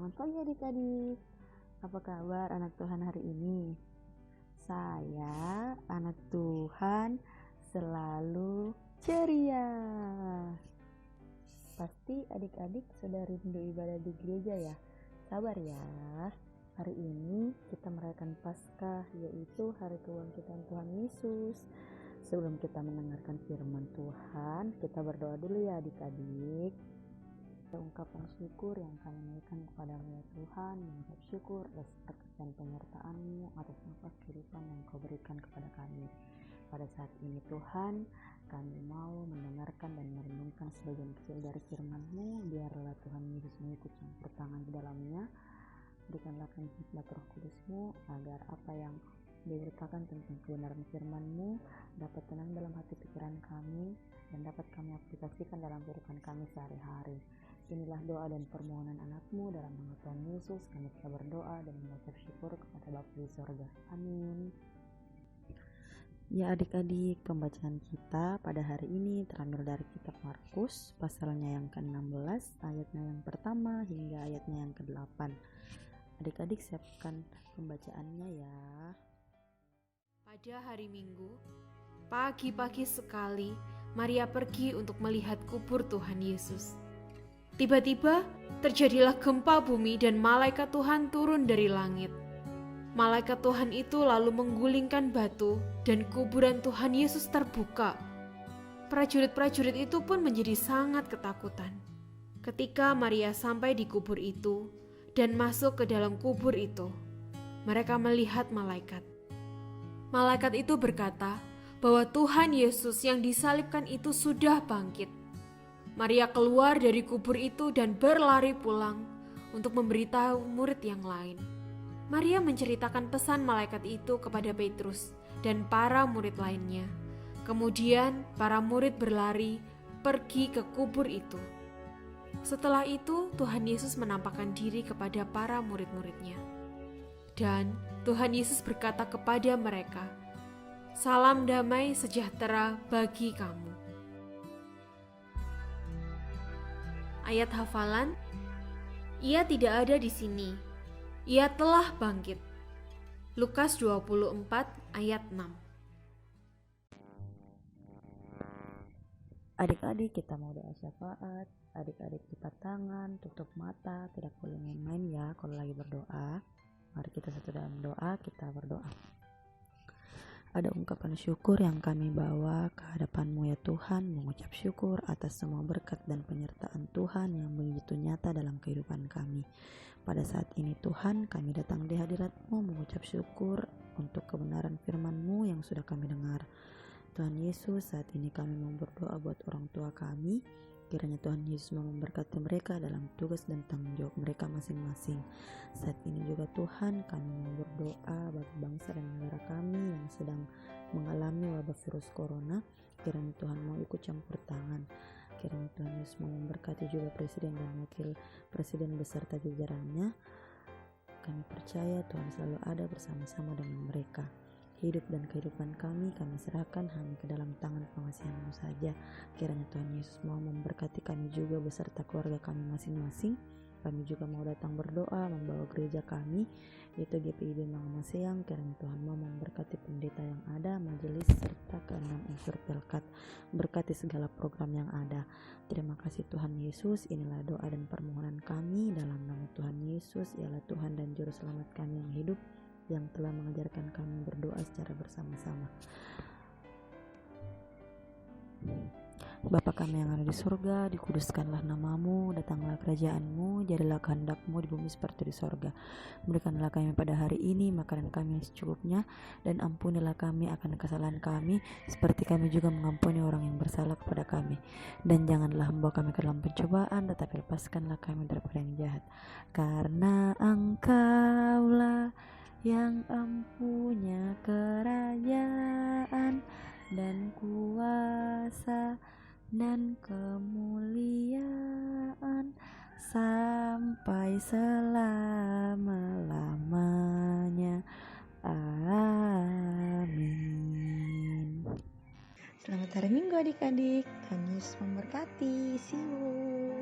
Selamat pagi adik-adik. Apa kabar anak Tuhan hari ini? Saya anak Tuhan selalu ceria. Pasti adik-adik sudah rindu ibadah di gereja ya? Sabar ya. Hari ini kita merayakan Paskah, yaitu hari kebangkitan Tuhan Yesus. Sebelum kita mendengarkan firman Tuhan, kita berdoa dulu ya adik-adik. Ungkapan syukur yang kami naikkan kepada-Mu ya Tuhan, mengucap syukur atas berkat dan penyertaan-Mu atas nafas kehidupan yang Kau berikan kepada kami. Pada saat ini Tuhan, kami mau mendengarkan dan merenungkan sebagian kecil dari firman-Mu. Biarlah Tuhan Yesus mengikut campur tangan di dalamnya. Berikanlah kami hikmat Roh Kudus-Mu agar apa yang diberitakan tentang kebenaran firman-Mu dapat tenang dalam hati pikiran kami dan dapat kami aplikasikan dalam kehidupan kami sehari-hari. Inilah doa dan permohonan anak-Mu dalam nama Tuhan Yesus. Kami telah berdoa dan mengucap syukur kepada Bapa di sorga. Amin. Ya adik-adik, pembacaan kita pada hari ini terambil dari kitab Markus, pasalnya yang ke-16, ayatnya yang pertama hingga ayatnya yang ke-8. Adik-adik siapkan pembacaannya ya. Pada hari Minggu, pagi-pagi sekali, Maria pergi untuk melihat kubur Tuhan Yesus. Tiba-tiba terjadilah gempa bumi dan malaikat Tuhan turun dari langit. Malaikat Tuhan itu lalu menggulingkan batu dan kuburan Tuhan Yesus terbuka. Prajurit-prajurit itu pun menjadi sangat ketakutan. Ketika Maria sampai di kubur itu dan masuk ke dalam kubur itu, mereka melihat malaikat. Malaikat itu berkata bahwa Tuhan Yesus yang disalibkan itu sudah bangkit. Maria keluar dari kubur itu dan berlari pulang untuk memberitahu murid yang lain. Maria menceritakan pesan malaikat itu kepada Petrus dan para murid lainnya. Kemudian para murid berlari pergi ke kubur itu. Setelah itu Tuhan Yesus menampakkan diri kepada para murid-muridnya. Dan Tuhan Yesus berkata kepada mereka, "Salam damai sejahtera bagi kamu." Ayat hafalan, Ia tidak ada di sini. Ia telah bangkit. Lukas 24 ayat 6. Adik-adik kita mau doa syafaat. Adik-adik lipat tangan, tutup mata, tidak boleh main-main ya kalau lagi berdoa. Mari kita satu dalam doa, kita berdoa. Ada ungkapan syukur yang kami bawa ke hadapan-Mu ya Tuhan, mengucap syukur atas semua berkat dan penyertaan Tuhan yang begitu nyata dalam kehidupan kami. Pada saat ini Tuhan, kami datang di hadirat-Mu mengucap syukur untuk kebenaran firman-Mu yang sudah kami dengar. Tuhan Yesus, saat ini kami mau berdoa buat orang tua kami. Kiranya Tuhan Yesus mau memberkati mereka dalam tugas dan tanggung jawab mereka masing-masing. Saat ini juga Tuhan, kami mau berdoa bagi bangsa dan negara kami yang sedang mengalami wabah virus corona. Kiranya Tuhan mau ikut campur tangan. Kiranya Tuhan Yesus mau memberkati juga Presiden dan Wakil Presiden beserta jajarannya. Kami percaya Tuhan selalu ada bersama-sama dengan mereka. Hidup dan kehidupan kami serahkan hanya ke dalam tangan pengasihan-Mu saja. Kiranya Tuhan Yesus mau memberkati kami juga beserta keluarga kami masing-masing. Kami juga mau datang berdoa membawa gereja kami, yaitu GPIB Mangamaseang. Kiranya Tuhan mau memberkati pendeta yang ada, majelis, serta keenam unsur pelkat. Berkati segala program yang ada. Terima kasih Tuhan Yesus. Inilah doa dan permohonan kami dalam nama Tuhan Yesus, ialah Tuhan dan Juru Selamat kami yang hidup, yang telah mengajarkan kami berdoa secara bersama-sama. Bapa kami yang ada di surga, dikuduskanlah nama-Mu, datanglah kerajaan-Mu, jadilah kehendak-Mu di bumi seperti di surga. Berikanlah kami pada hari ini makanan kami yang secukupnya, dan ampunilah kami akan kesalahan kami, seperti kami juga mengampuni orang yang bersalah kepada kami. Dan janganlah membawa kami ke dalam pencobaan, tetapi lepaskanlah kami daripada yang jahat. Karena Engkaulah yang empunya kerajaan dan kuasa dan kemuliaan sampai selama-lamanya. Amin. Selamat hari Minggu adik-adik. Tuhan Yesus memberkati. See you.